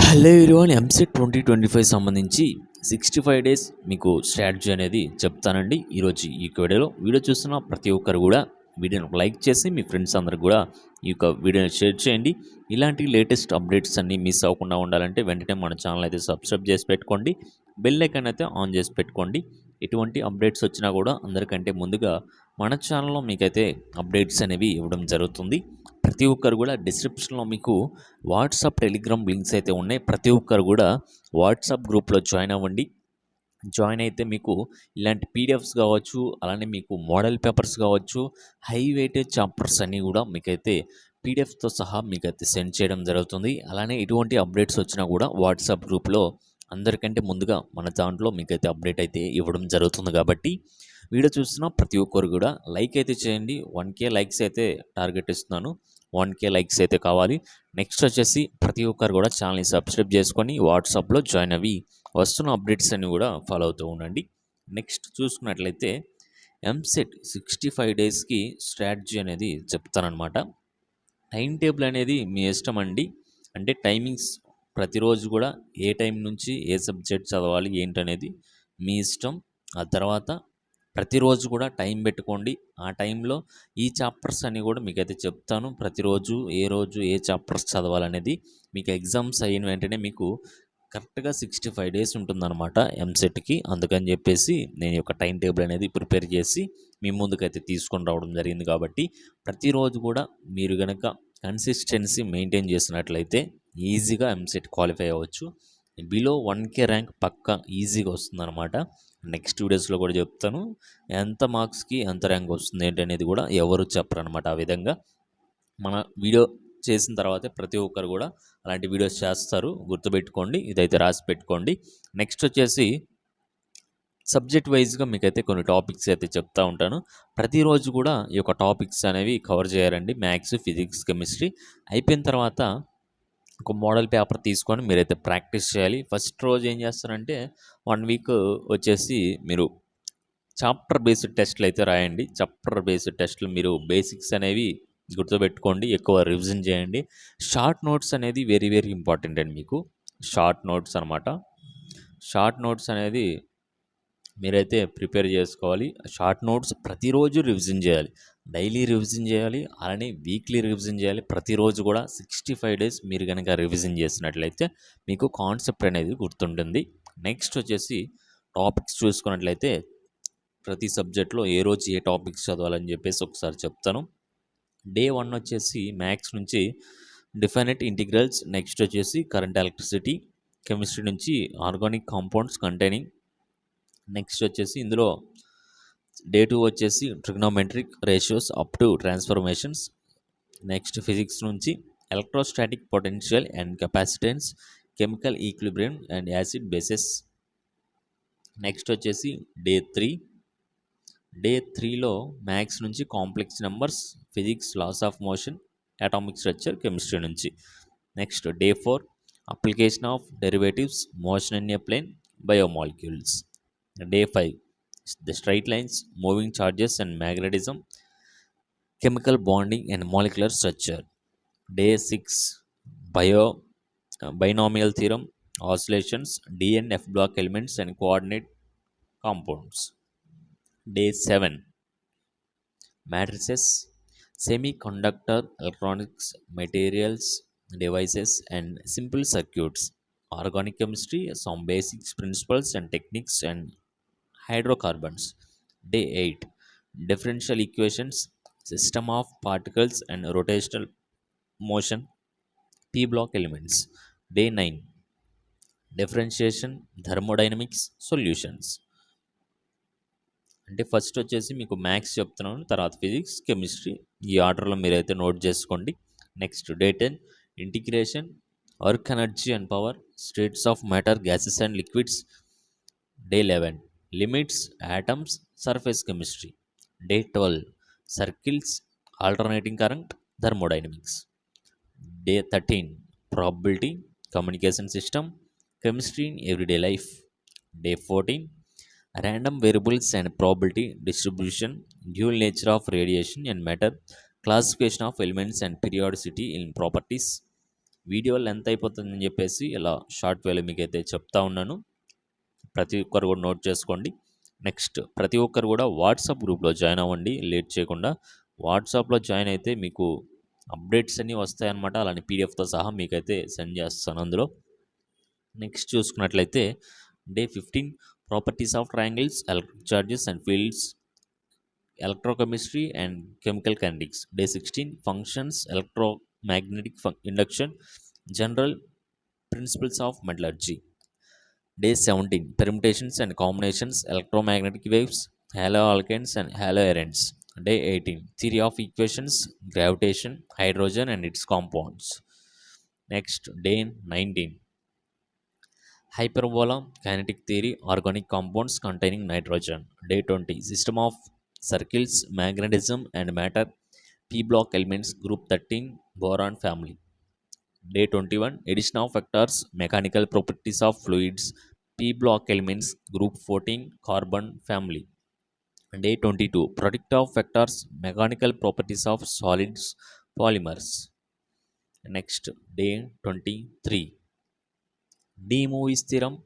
Hello everyone, EAMCET 2025 సంబంధించి 65 days మీకు strategy అనేది చెప్తానండి ఈరోజు ఈ వీడియో చూస్తున్న ప్రతి ఒక్కరు కూడా వీడియోని లైక్ చేసి మీ ఫ్రెండ్స్ అందరికి కూడా ఈ యొక్క వీడియోని షేర్ చేయండి. ఇలాంటి లేటెస్ట్ అప్డేట్స్ అన్నీ మిస్ అవ్వకుండా ఉండాలంటే వెంటనే మన ఛానల్ అయితే సబ్స్క్రైబ్ చేసి పెట్టుకోండి, బెల్ ఐకాన్ అయితే ఆన్ చేసి పెట్టుకోండి. ఎటువంటి అప్డేట్స్ వచ్చినా కూడా అందరికంటే ముందుగా మన ఛానల్లో మీకైతే అప్డేట్స్ అనేవి ఇవ్వడం జరుగుతుంది. ప్రతి ఒక్కరు కూడా డిస్క్రిప్షన్లో మీకు వాట్సాప్ టెలిగ్రామ్ లింక్స్ అయితే ఉన్నాయి. ప్రతి ఒక్కరు కూడా వాట్సాప్ గ్రూప్లో జాయిన్ అవ్వండి. జాయిన్ అయితే మీకు ఇలాంటి పీడిఎఫ్స్ కావచ్చు, అలానే మీకు మోడల్ పేపర్స్ కావచ్చు, హై వెయిటేజ్ చాప్టర్స్ అన్నీ కూడా మీకైతే పీడిఎఫ్తో సహా మీకైతే సెండ్ చేయడం జరుగుతుంది. అలానే ఎటువంటి అప్డేట్స్ వచ్చినా కూడా వాట్సాప్ గ్రూప్లో అందరికంటే ముందుగా మన దాంట్లో మీకైతే అప్డేట్ అయితే ఇవ్వడం జరుగుతుంది. కాబట్టి వీడియో చూస్తున్న ప్రతి ఒక్కరు కూడా లైక్ అయితే చేయండి. 1K లైక్స్ అయితే టార్గెట్ ఇస్తున్నాను. 1K లైక్స్ అయితే కావాలి. నెక్స్ట్ వచ్చేసి ప్రతి ఒక్కరు కూడా ఛానల్ని సబ్స్క్రైబ్ చేసుకొని వాట్సాప్లో జాయిన్ అవి వస్తున్న అప్డేట్స్ అన్ని కూడా ఫాలో అవుతూ ఉండండి. నెక్స్ట్ చూసుకున్నట్లయితే ఎంసెట్ 65 డేస్కి స్ట్రాటజీ అనేది చెప్తానమాట. టైం టేబుల్ అనేది మీ ఇష్టం అండి. అంటే టైమింగ్స్ ప్రతిరోజు కూడా ఏ టైం నుంచి ఏ సబ్జెక్ట్ చదవాలి ఏంటనేది మీ ఇష్టం. ఆ తర్వాత ప్రతిరోజు కూడా టైం పెట్టుకోండి. ఆ టైంలో ఈ చాప్టర్స్ అన్నీ కూడా మీకైతే చెప్తాను. ప్రతిరోజు ఏ చాప్టర్స్ చదవాలనేది మీకు ఎగ్జామ్స్ అయిన వెంటనే మీకు కరెక్ట్గా 65 డేస్ ఉంటుందన్నమాట ఎంసెట్కి. అందుకని చెప్పేసి నేను ఒక టైం టేబుల్ అనేది ప్రిపేర్ చేసి మీ ముందుకైతే తీసుకొని రావడం జరిగింది. కాబట్టి ప్రతిరోజు కూడా మీరు కనుక కన్సిస్టెన్సీ మెయింటైన్ చేసినట్లయితే ఈజీగా ఎంసెట్ క్వాలిఫై అవ్వచ్చు. బిలో 1K ర్యాంక్ పక్కా ఈజీగా వస్తుందన్నమాట. నెక్స్ట్ వీడియోస్లో కూడా చెప్తాను ఎంత మార్క్స్కి ఎంత ర్యాంక్ వస్తుంది ఏంటనేది కూడా ఎవరు చెప్పరు అనమాట. ఆ విధంగా మన వీడియో చేసిన తర్వాతే ప్రతి ఒక్కరు కూడా అలాంటి వీడియోస్ చేస్తారు. గుర్తుపెట్టుకోండి, ఇదైతే రాసి పెట్టుకోండి. నెక్స్ట్ వచ్చేసి సబ్జెక్ట్ వైజ్గా మీకైతే కొన్ని టాపిక్స్ అయితే చెప్తా ఉంటాను. ప్రతిరోజు కూడా ఈ యొక్క టాపిక్స్ అనేవి కవర్ చేయాలండి. మ్యాథ్స్, ఫిజిక్స్, కెమిస్ట్రీ అయిపోయిన తర్వాత ఒక మోడల్ పేపర్ తీసుకొని మీరైతే ప్రాక్టీస్ చేయాలి. ఫస్ట్ రోజు ఏం చేస్తారంటే 1 వీక్ వచ్చేసి మీరు చాప్టర్ బేస్డ్ టెస్ట్లు అయితే రాయండి. చాప్టర్ బేస్డ్ టెస్ట్లు మీరు బేసిక్స్ అనేవి గుర్తుపెట్టుకోండి, ఎక్కువ రివిజన్ చేయండి. షార్ట్ నోట్స్ అనేది వెరీ వెరీ ఇంపార్టెంట్ అండి. మీకు షార్ట్ నోట్స్ అనమాట. షార్ట్ నోట్స్ అనేది మీరైతే ప్రిపేర్ చేసుకోవాలి. షార్ట్ నోట్స్ ప్రతిరోజు రివిజన్ చేయాలి. డైలీ రివిజన్ చేయాలి, అలానే వీక్లీ రివిజన్ చేయాలి. ప్రతిరోజు కూడా 65 డేస్ మీరు కనుక రివిజన్ చేసినట్లయితే మీకు కాన్సెప్ట్ అనేది గుర్తుంటుంది. నెక్స్ట్ వచ్చేసి టాపిక్స్ చూసుకున్నట్లయితే ప్రతి సబ్జెక్ట్లో ఏ రోజు ఏ టాపిక్స్ చదవాలని చెప్పేసి ఒకసారి చెప్తాను. డే 1 వచ్చేసి మ్యాథ్స్ నుంచి డిఫైనైట్ ఇంటిగ్రల్స్, నెక్స్ట్ వచ్చేసి కరెంట్ ఎలక్ట్రిసిటీ, కెమిస్ట్రీ నుంచి ఆర్గానిక్ కాంపౌండ్స్ కంటైనింగ్, నెక్స్ట్ వచ్చేసి ఇందులో డే 2 వచ్చేసి trigonometric ratios up to transformations, next physics నుంచి electrostatic potential and capacitance, chemical equilibrium and acid bases. Next వచ్చేసి డే 3లో మ్యాథ్స్ నుంచి complex numbers, physics, laws of motion, atomic structure, chemistry నుంచి. Next day 4 application of derivatives, motion in a plane, biomolecules. Day 5 the straight lines, moving charges and magnetism, chemical bonding and molecular structure. Day 6 binomial theorem, oscillations, D and F block elements and coordinate compounds. Day 7 matrices, semiconductor electronics, materials, devices and simple circuits, organic chemistry, some basics principles and techniques and hydrocarbons. Day 8 differential equations, system of particles and rotational motion, p block elements. Day 9 differentiation, thermodynamics, solutions. అంటే first వచ్చేసి మీకు maths చెప్తున్నాను, తర్వాత physics, chemistry, ఈ ఆర్డర్లో మీరైతే note చేసుకోండి. Next day 10 integration, work energy and power, states of matter, gases and liquids. Day 11 limits, atoms, surface chemistry. Day 12 circles, alternating current, thermodynamics. Day 13 probability, communication system, chemistry in everyday life. Day 14 random variables and probability distribution, dual nature of radiation and matter, classification of elements and periodicity in properties. Video length అయిపోతుందని చెప్పేసి ఇలా short వేలో మీకైతే చెప్తా ఉన్నాను. ప్రతి ఒక్కరు కూడా నోట్ చేసుకోండి. నెక్స్ట్ ప్రతి ఒక్కరు కూడా వాట్సాప్ గ్రూప్లో జాయిన్ అవ్వండి లేట్ చేయకుండా. వాట్సాప్లో జాయిన్ అయితే మీకు అప్డేట్స్ అన్నీ వస్తాయన్నమాట. అలానే పీడిఎఫ్తో సహా మీకైతే సెండ్ చేస్తాను అందులో. నెక్స్ట్ చూసుకున్నట్లయితే day 15 properties of triangles, electric charges and fields, electrochemistry and chemical kinetics. Day 16 functions, electromagnetic induction, general principles of metallurgy. Day 17 permutations and combinations, electromagnetic waves, haloalkanes and haloarenes. Day 18 theory of equations, gravitation, hydrogen and its compounds. Next, day 19 hyperbola, kinetic theory, organic compounds containing nitrogen. Day 20 system of circles, magnetism and matter, p block elements, group 13, boron family. Day 21 addition of vectors, mechanical properties of fluids, p block elements, group 14, carbon family. Day 22 product of vectors, mechanical properties of solids, polymers. Next, day 23 de Moivre's theorem,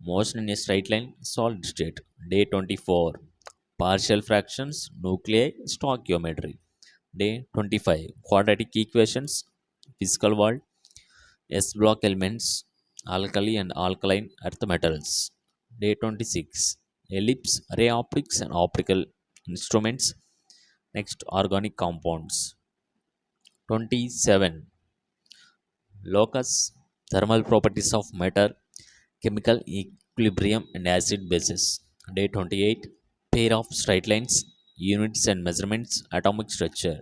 motion in a straight line, solid state. Day 24 partial fractions, nuclei, stoichiometry. Day 25 quadratic equations, physical world, S block elements, alkali and alkaline earth metals. Day 26 ellipse, ray optics and optical instruments. Next, organic compounds. 27 locus, thermal properties of matter, chemical equilibrium and acid bases. Day 28 pair of straight lines, units and measurements, atomic structure.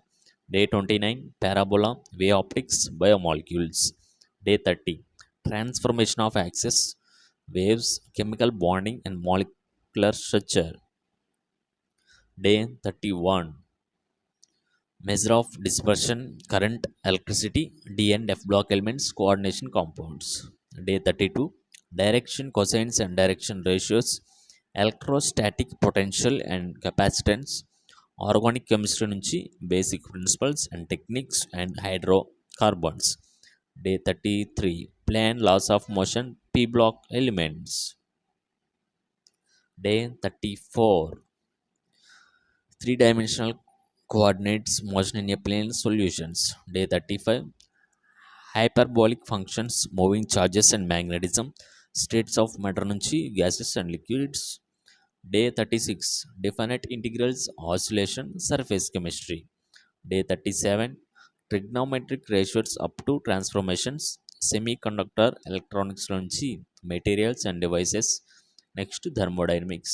Day 29 parabola, wave optics, biomolecules. Day 30 transformation of axis, waves, chemical bonding and molecular structure. Day 31 measure of dispersion, current, electricity, D and F block elements, coordination compounds. Day 32 direction, cosines and direction ratios, electrostatic potential and capacitance, organic chemistry నుంచి basic principles and techniques and hydrocarbons. Day 33 plane laws of motion, P block elements. Day 34 three-dimensional coordinates, motion in a plane, solutions. Day 35 hyperbolic functions, moving charges and magnetism, states of matter నుంచి gases and liquids. Day 36 definite integrals, oscillation, surface chemistry. Day 37 trigonometric ratios up to transformations, semiconductor electronics నుంచి materials and devices. Next, thermodynamics.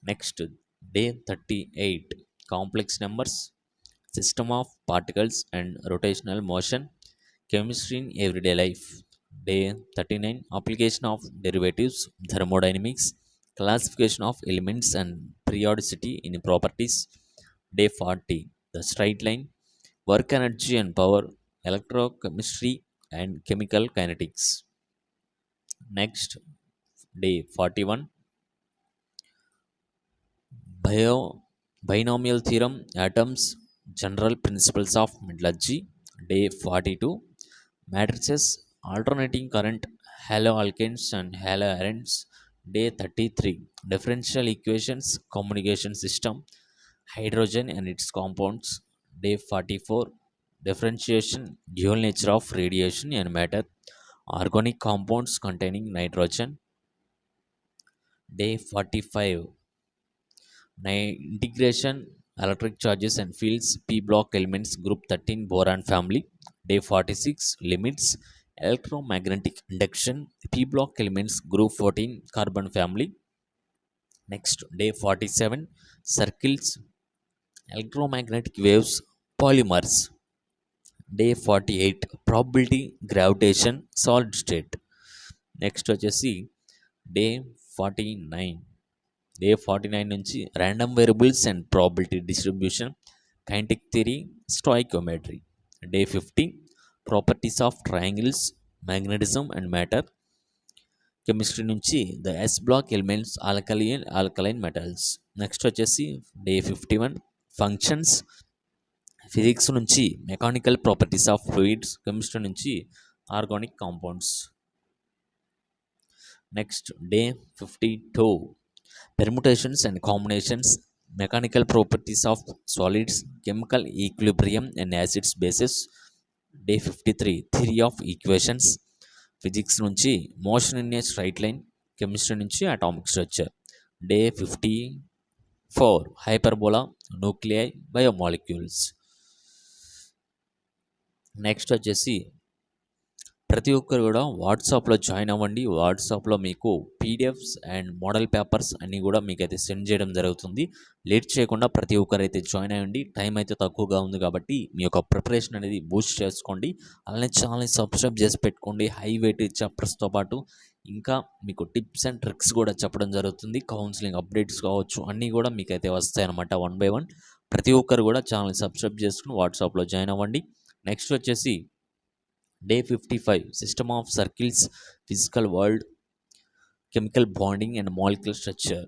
Next, day 38 complex numbers, system of particles and rotational motion, chemistry in everyday life. Day 39 application of derivatives, thermodynamics, classification of elements and periodicity in properties. Day 40 the straight line, work energy and power, electrochemistry and chemical kinetics. Next, day 41 binomial theorem, atoms, general principles of metallurgy. Day 42 matrices, alternating current, haloalkanes and haloarenes. Day 33 differential equations, communication system, hydrogen and its compounds. Day 44 differentiation, dual nature of radiation and matter, organic compounds containing nitrogen. Day 45 integration, electric charges and fields, p block elements, group 13, boron family. Day 46 limits, electromagnetic induction, p block elements, group 14, carbon family. Next, day 47 circles, electromagnetic waves, polymers. Day 48 probability, gravitation, solid state. Next వచ్చేసి day 49 నుంచి random variables and probability distribution, kinetic theory, stoichiometry. Day 50 properties of triangles, magnetism and matter, chemistry నుంచి the S block elements, alkali and alkaline metals. Next వచ్చేసి day 51 functions, physics నుంచి mechanical properties of fluids, chemistry నుంచి organic compounds. Next day 52 permutations and combinations, mechanical properties of solids, chemical equilibrium and acids bases. Day 53 theory of equations, physics నుంచి motion in a straight line, chemistry నుంచి atomic structure. Day 54 hyperbola, nuclei, biomolecules. Next వచ్చేసి ప్రతి ఒక్కరు కూడా వాట్సాప్లో join అవ్వండి. వాట్సాప్లో మీకు పీడిఎఫ్స్ అండ్ మోడల్ పేపర్స్ అన్నీ కూడా మీకైతే సెండ్ చేయడం జరుగుతుంది. లేట్ చేయకుండా ప్రతి ఒక్కరైతే జాయిన్ అయ్యండి. టైం అయితే తక్కువగా ఉంది కాబట్టి మీ యొక్క ప్రిపరేషన్ అనేది బూస్ట్ చేసుకోండి. అలానే ఛానల్ని సబ్స్క్రైబ్ చేసి పెట్టుకోండి. హై వెయిట్ చాప్టర్స్తో పాటు ఇంకా మీకు టిప్స్ అండ్ ట్రిక్స్ కూడా చెప్పడం జరుగుతుంది. కౌన్సిలింగ్ అప్డేట్స్ కావచ్చు, అన్నీ కూడా మీకైతే వస్తాయన్నమాట 1 by 1. ప్రతి ఒక్కరు కూడా ఛానల్ని సబ్స్క్రైబ్ చేసుకుని వాట్సాప్లో జాయిన్ అవ్వండి. నెక్స్ట్ వచ్చేసి day 55 system of circles, physical world, chemical bonding and molecular structure.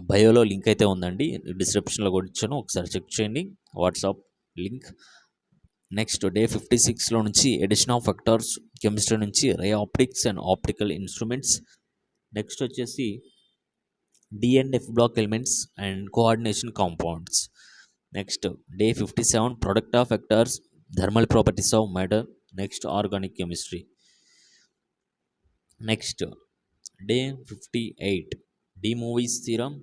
బయోలో లింక్ అయితే ఉందండి, డిస్క్రిప్షన్లో కూడా ఇచ్చాను, ఒకసారి చెక్ చేయండి వాట్సాప్ లింక్. నెక్స్ట్ డే 56లో నుంచి ఎడిషన్ ఆఫ్ వెక్టర్స్, కెమిస్ట్రీ నుంచి ray optics and optical instruments. Next వచ్చేసి D and F block elements and coordination compounds. Next day 57 product of vectors, thermal properties of matter. Next organic chemistry. Next day 58 de movies theorem.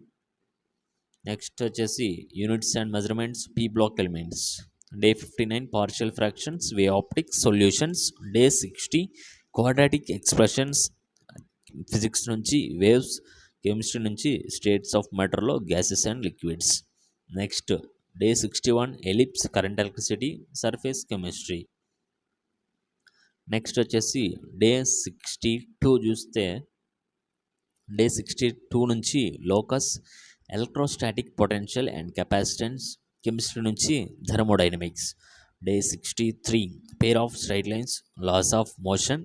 Next వచ్చేసి units and measurements, P block elements. Day 59 partial fractions, wave optics solutions. Day 60 quadratic expressions, physics నుంచి waves, chemistry నుంచి states of మ్యాటర్లో gases and liquids. Next day 61 ellipse, current electricity, surface chemistry. Next వచ్చేసి day 62 చూస్తే day 62 నుంచి locus, electrostatic potential and capacitance, chemistry నుంచి thermodynamics. Day 63 pair of straight lines, laws of motion,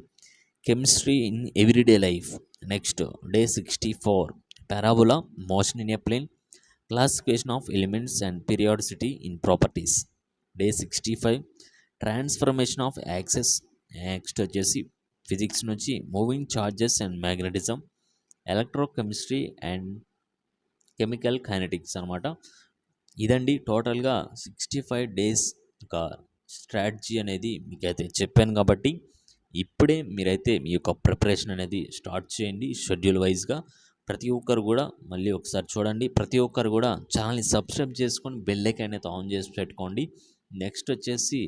chemistry in everyday life. Next day 64 parabola, motion in a plane, classification of elements and periodicity in properties. Day 65 transformation of axes. Next వచ్చేసి physics నుంచి moving charges and magnetism, electrochemistry and chemical kinetics అనమాట. ఇదండి టోటల్గా 65 days ఒక strategy అనేది మీకైతే చెప్పాను. కాబట్టి ఇప్పుడే మీరైతే మీ యొక్క ప్రిపరేషన్ అనేది స్టార్ట్ చేయండి షెడ్యూల్ వైజ్గా. ప్రతి ఒక్కరు కూడా మళ్ళీ ఒకసారి చూడండి. ప్రతి ఒక్కరు కూడా ఛానల్ని సబ్స్క్రైబ్ చేసుకొని బెల్ ఐకాన్ అయితే ఆన్ చేసి పెట్టుకోండి. నెక్స్ట్ వచ్చేసి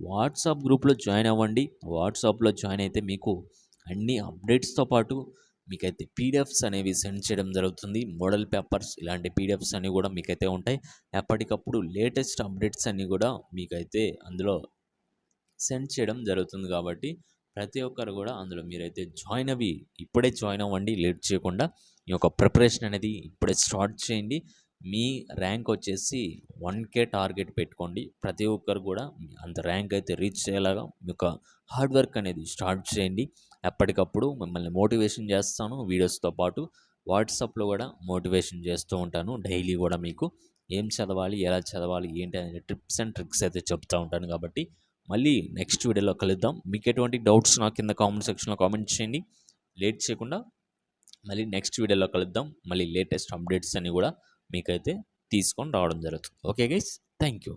వాట్సాప్ గ్రూప్లో జాయిన్ అవ్వండి. వాట్సాప్లో జాయిన్ అయితే మీకు అన్ని అప్డేట్స్తో పాటు మీకైతే పీడిఎఫ్స్ అనేవి సెండ్ చేయడం జరుగుతుంది. మోడల్ పేపర్స్ ఇలాంటి పీడిఎఫ్స్ అన్నీ కూడా మీకైతే ఉంటాయి. ఎప్పటికప్పుడు లేటెస్ట్ అప్డేట్స్ అన్నీ కూడా మీకైతే అందులో సెండ్ చేయడం జరుగుతుంది. కాబట్టి ప్రతి ఒక్కరు కూడా అందులో మీరైతే ఇప్పుడే జాయిన్ అవ్వండి. లేట్ చేయకుండా ఈ యొక్క ప్రిపరేషన్ అనేది ఇప్పుడే స్టార్ట్ చేయండి. మీ ర్యాంక్ వచ్చేసి 1K టార్గెట్ పెట్టుకోండి. ప్రతి ఒక్కరు కూడా అంత ర్యాంక్ అయితే రీచ్ అయ్యేలాగా మీ యొక్క హార్డ్ వర్క్ అనేది స్టార్ట్ చేయండి. ఎప్పటికప్పుడు మిమ్మల్ని మోటివేషన్ చేస్తాను. వీడియోస్తో పాటు వాట్సాప్లో కూడా మోటివేషన్ చేస్తూ ఉంటాను. డైలీ కూడా మీకు ఏం చదవాలి, ఎలా చదవాలి, ఏంటి అనే టిప్స్ అండ్ ట్రిక్స్ అయితే చెప్తూ ఉంటాను. కాబట్టి మళ్ళీ నెక్స్ట్ వీడియోలో కలుద్దాం. మీకు ఎటువంటి డౌట్స్ నా కింద కామెంట్ సెక్షన్లో కామెంట్ చేయండి. లేట్ చేయకుండా మళ్ళీ నెక్స్ట్ వీడియోలో కలుద్దాం. మళ్ళీ లేటెస్ట్ అప్డేట్స్ అన్ని కూడా మీకైతే తీసుకొని రావడం జరుగుతుంది. Okay guys, thank you.